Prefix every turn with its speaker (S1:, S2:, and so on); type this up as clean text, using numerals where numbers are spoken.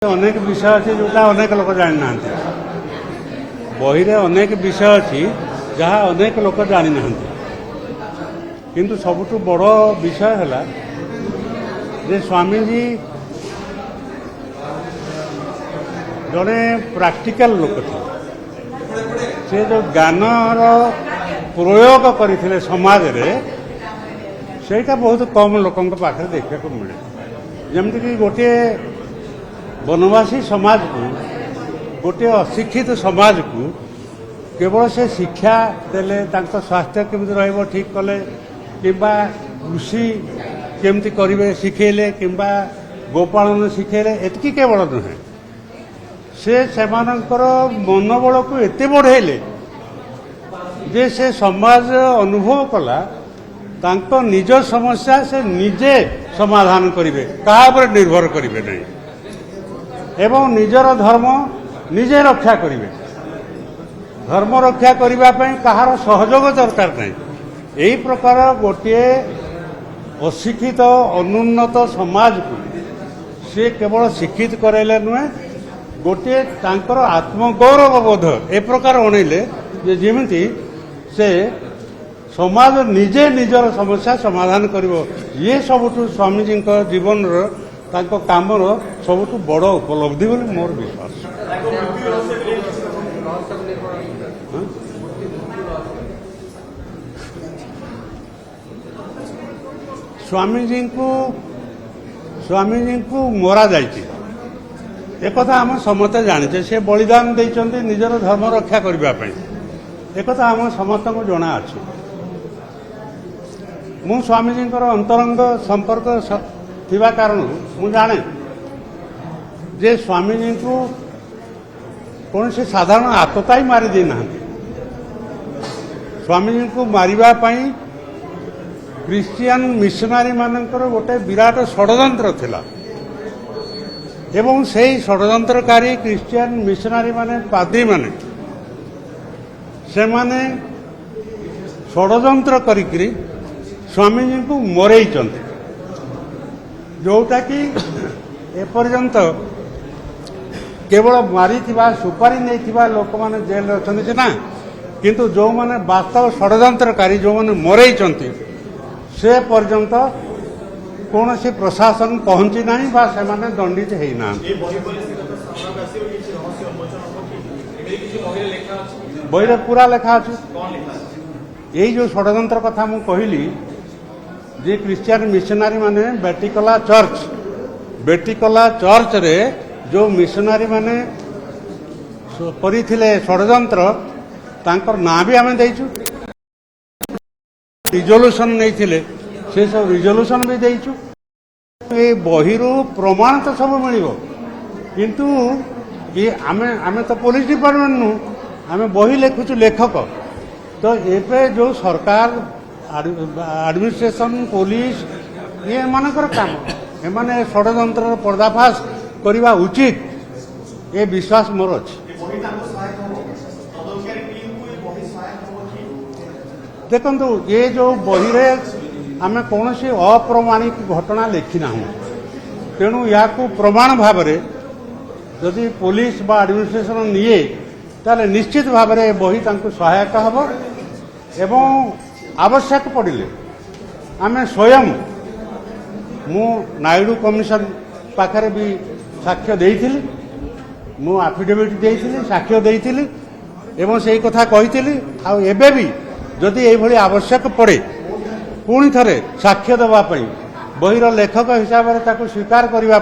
S1: अनेक विषय अच्छी जोटा अनेक लोक जानी ना बही रे अनेक विषय अच्छी जहाँ अनेक लोक जानी ना किंतु सबुठु बड़ विषय है जे स्वामीजी जड़े प्रैक्टिकल लोक थे से जो ज्ञानर प्रयोग करते समाज रे सेटा बहुत कम लोकों पाखे देखा मिले जमती कि गोटे वनवासी समाज को गोटे अशिक्षित समाज को केवल से शिक्षा देले तांको स्वास्थ्य केमती रहइबो ठीक कले किंबा कृषि केमती करिवे शिखेले किंबा गोपालन शिखेले एतकी केवल नुहे से सेमानकर मनोबल को एते बढ़ेले जे से समाज अनुभव कला तांको निज समस्या से निजे समाधान करिवे कहा पर निर्भर करिवे नहीं एवं निजर धर्म निजे रक्षा करिवे धर्म रक्षा करिबा पई कहार सहयोग दरकार नहीं एही प्रकार गोटे अशिक्षित अनुन्नत समाज को से केवल शिक्षित करेले नुहे गोटे तांकर आत्मगौरव बोध ए प्रकार अणिले जे जेमिति से समाज निजे निजर समस्या समाधान करिवो ये सबुठु स्वामीजी जीवन तांको कामर सबुठु बड़ उपलब्धि बोली मोर विश्वास। स्वामीजी को मरा जाइए एक आम समस्ते जाने से बलिदान देइचंती निजर धर्म रक्षा करने एक आम समस्त को जना अच्छे मु स्वामीजी अंतरंग संपर्क थिबा कारण मु जाने जे स्वामीजी को कौन से साधारण आतताई मारी दे ना स्वामीजी को मारिबा पई क्रिश्चियन मिशनारी मानकर गोटे विराट षड्यंत्र थिला एवं से षड्यंत्रकारी क्रिश्चियन मिशनारी माने पाद्री माने से माने षड्यंत्र करिकरी स्वामीजी को मरेइचंती जोटा कि एपर्यंत केवल मारी सुपारी नहीं लोक मैंने जेल अच्छे सीना किंतु जो माने वास्तव षड्यंत्रकारी जो माने मरेइचंती से पर्यंत कौन सी प्रशासन पहुंची नहीं बा से माने दंडित है ना बही पूरा लेखा अच्छे यही जो षड्यंत्र कथा मु कहली जे क्रिश्चियन मिशनारी माने बेटिकला चर्च रे जो मिशनारी माने करिथिले षड्यंत्र तांकर ना भी आमे देइछु रिजोल्यूशन नहीं थिले से सब रिजोल्यूशन भी देइछु ए बहिरु प्रमाण तो सब मिलिबो किंतु ये आमे तो पुलिस डिपार्टमेंट नु आमे बही लेखुछु लेखक तो एपे जो सरकार एडमिनिस्ट्रेशन पुलिस ये मानकर काम एमाने षड्यंत्र पर्दाफाश करवा उचित ये विश्वास मोर अच्छे देखु ये जो बही रे आमे कौन सी अप्रमाणिक घटना लिखिना तेणु या प्रमाण भाव में जदि पुलिस बा एडमिनिस्ट्रेशन निये ताले निश्चित भाव में बही तांको सहायक हबो एवं आवश्यक पड़े आमे स्वयं मु नायडू कमिशन पाखरे भी साक्ष्य देइथिली मु एफिडेविट देइथिली साक्ष्य देइथिली एवं से कथा कहिथिली आ एबे भी जदि एई भली आवश्यक पड़े पुणी थरे साक्ष्य देबा पई बहिर लेखक हिसाब से ताको स्वीकार करबा